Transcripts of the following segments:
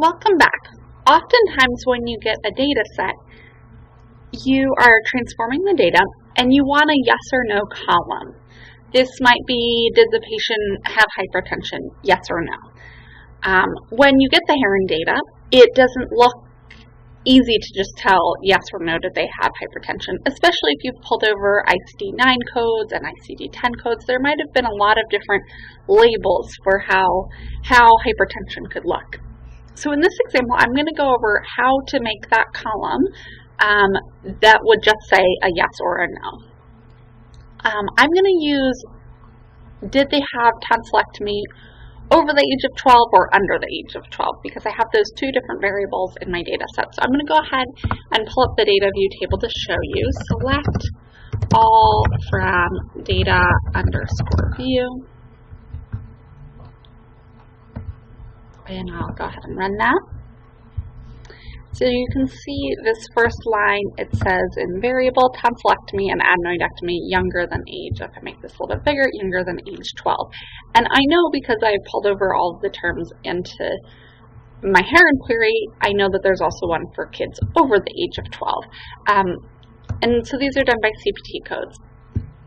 Welcome back. Oftentimes when you get a data set, you are transforming the data and you want a yes or no column. This might be, did the patient have hypertension, yes or no. When you get the HERON data, it doesn't look easy to just tell yes or no did they have hypertension, especially if you've pulled over ICD-9 codes and ICD-10 codes. There might have been a lot of different labels for how hypertension could look. So in this example, I'm going to go over how to make that column that would just say a yes or a no. I'm going to use, did they have tonsillectomy over the age of 12 or under the age of 12, because I have those two different variables in my data set. So I'm going to go ahead and pull up the data view table to show you. Select all from data _ view. And I'll go ahead and run that. So you can see this first line, it says in variable, tonsillectomy and adenoidectomy younger than age. If I make this a little bit bigger, younger than age 12. And I know because I pulled over all of the terms into my HERON query, I know that there's also one for kids over the age of 12. And so these are done by CPT codes.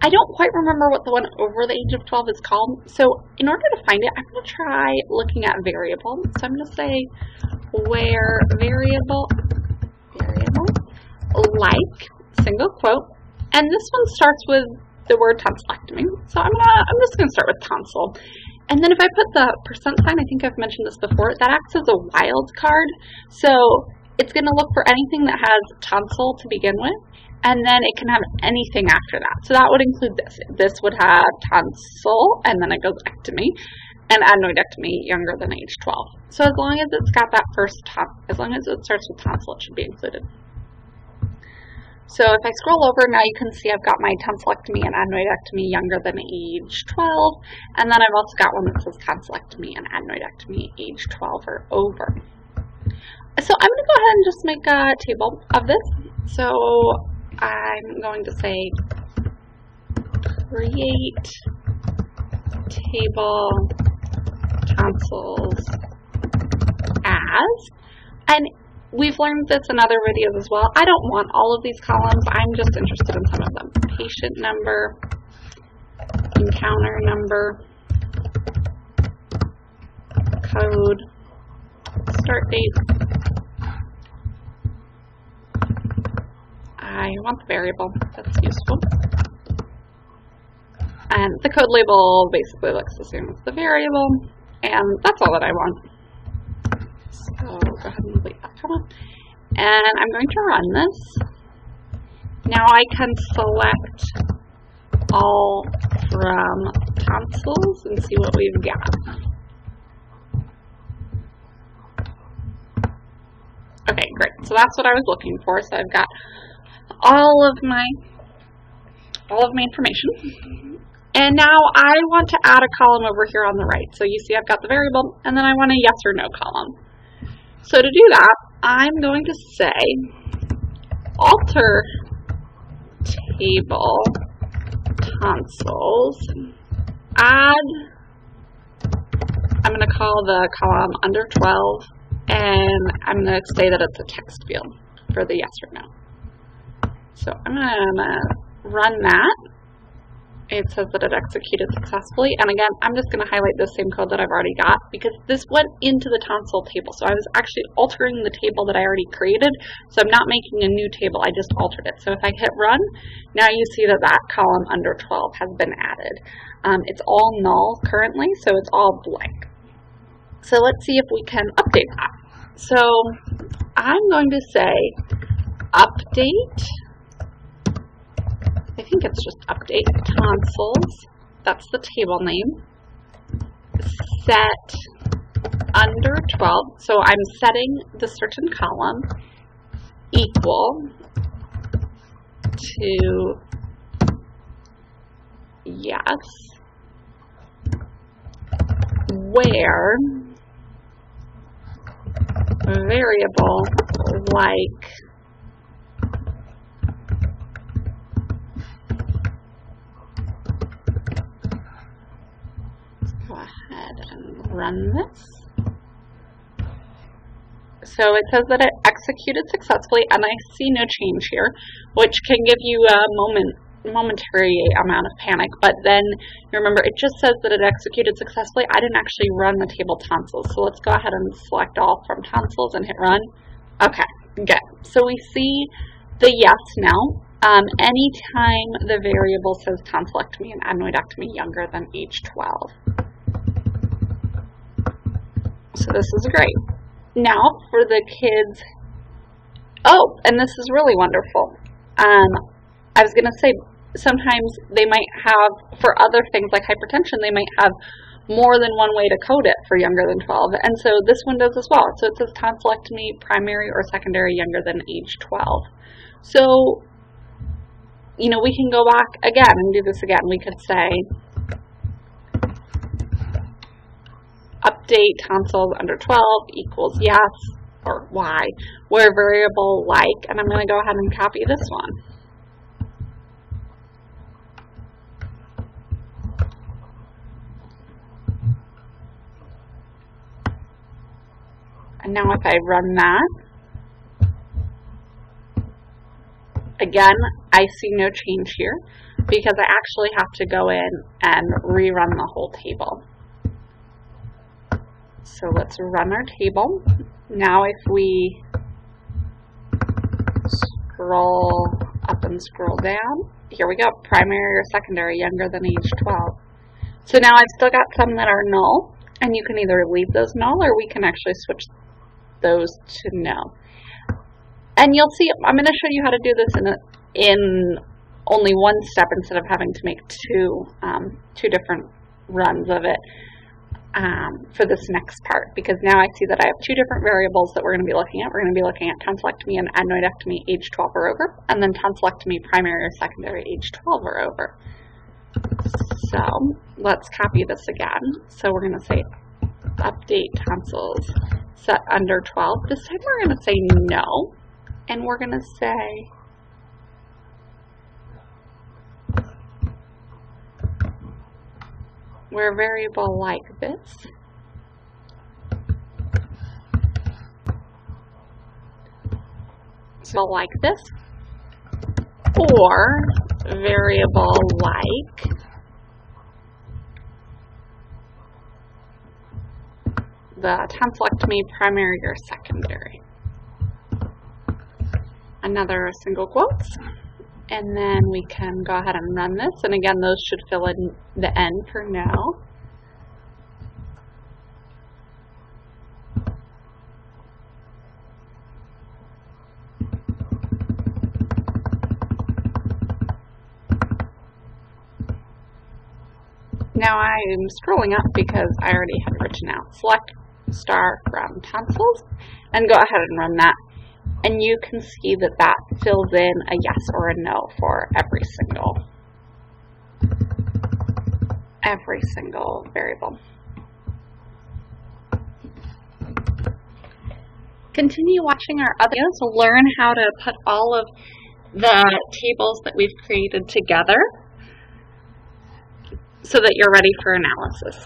I don't quite remember what the one over the age of 12 is called. So in order to find it, I'm going to try looking at variable. So I'm going to say where variable, like, single quote, and this one starts with the word tonsillectomy. So I'm just going to start with tonsil. And then if I put the percent sign, I think I've mentioned this before, that acts as a wild card. So it's going to look for anything that has tonsil to begin with, and then it can have anything after that. So that would include this. This would have tonsil, and then it goes ectomy, and adenoidectomy younger than age 12. So as long as it's got that first as long as it starts with tonsil, it should be included. So if I scroll over, now you can see I've got my tonsillectomy and adenoidectomy younger than age 12, and then I've also got one that says tonsillectomy and adenoidectomy age 12 or over. So I'm going to go ahead and just make a table of this. So I'm going to say create table tonsils as, and we've learned this in other videos as well. I don't want all of these columns. I'm just interested in some of them. Patient number, encounter number, code, start date. I want the variable, that's useful. And the code label basically looks the same as the variable, and that's all that I want. So go ahead and delete that comma. And I'm going to run this. Now I can select all from tonsils and see what we've got. Okay, great. So that's what I was looking for. So I've got all of my information. And now I want to add a column over here on the right. So you see I've got the variable, and then I want a yes or no column. So to do that, I'm going to say alter table tonsils, add, I'm going to call the column under 12, and I'm going to say that it's a text field for the yes or no. So I'm going to run that. It says that it executed successfully, and again, I'm just going to highlight the same code that I've already got because this went into the tonsil table. So I was actually altering the table that I already created, so I'm not making a new table, I just altered it. So if I hit run, now you see that that column under 12 has been added. It's all null currently, so it's all blank. So let's see if we can update that. So I'm going to say update, I think it's just update tonsils, that's the table name, set under 12, so I'm setting the certain column equal to yes, where variable like run this. So it says that it executed successfully, and I see no change here, which can give you a momentary amount of panic, but then remember it just says that it executed successfully. I didn't actually run the table tonsils, so let's go ahead and select all from tonsils and hit run. Okay, good. So we see the yes now. Anytime the variable says tonsillectomy and adenoidectomy younger than age 12. So this is great. Now for the kids, oh, and this is really wonderful. I was going to say, sometimes they might have, for other things like hypertension, they might have more than one way to code it for younger than 12. And so this one does as well. So it says tonsillectomy, primary or secondary, younger than age 12. So, you know, we can go back again and do this again. We could say update tonsils under 12 equals yes or y, where variable like, and I'm going to go ahead and copy this one. And now if I run that, again, I see no change here because I actually have to go in and rerun the whole table. So let's run our table. Now if we scroll up and scroll down, here we go, primary or secondary, younger than age 12. So now I've still got some that are null, and you can either leave those null or we can actually switch those to no. And you'll see, I'm going to show you how to do this in only one step instead of having to make two different runs of it for this next part, because now I see that I have two different variables that we're going to be looking at. We're going to be looking at tonsillectomy and adenoidectomy age 12 or over, and then tonsillectomy primary or secondary age 12 or over. So let's copy this again. So we're going to say update tonsils set under 12. This time we're going to say no, and we're going to say where a variable like this like this, or variable like the tonsillectomy primary or secondary. Another single quotes, and then we can go ahead and run this, and again those should fill in the N for no. Now I'm scrolling up because I already had written out select star from tonsils, and go ahead and run that. And you can see that that fills in a yes or a no for every single variable. Continue watching our other videos to learn how to put all of the tables that we've created together so that you're ready for analysis.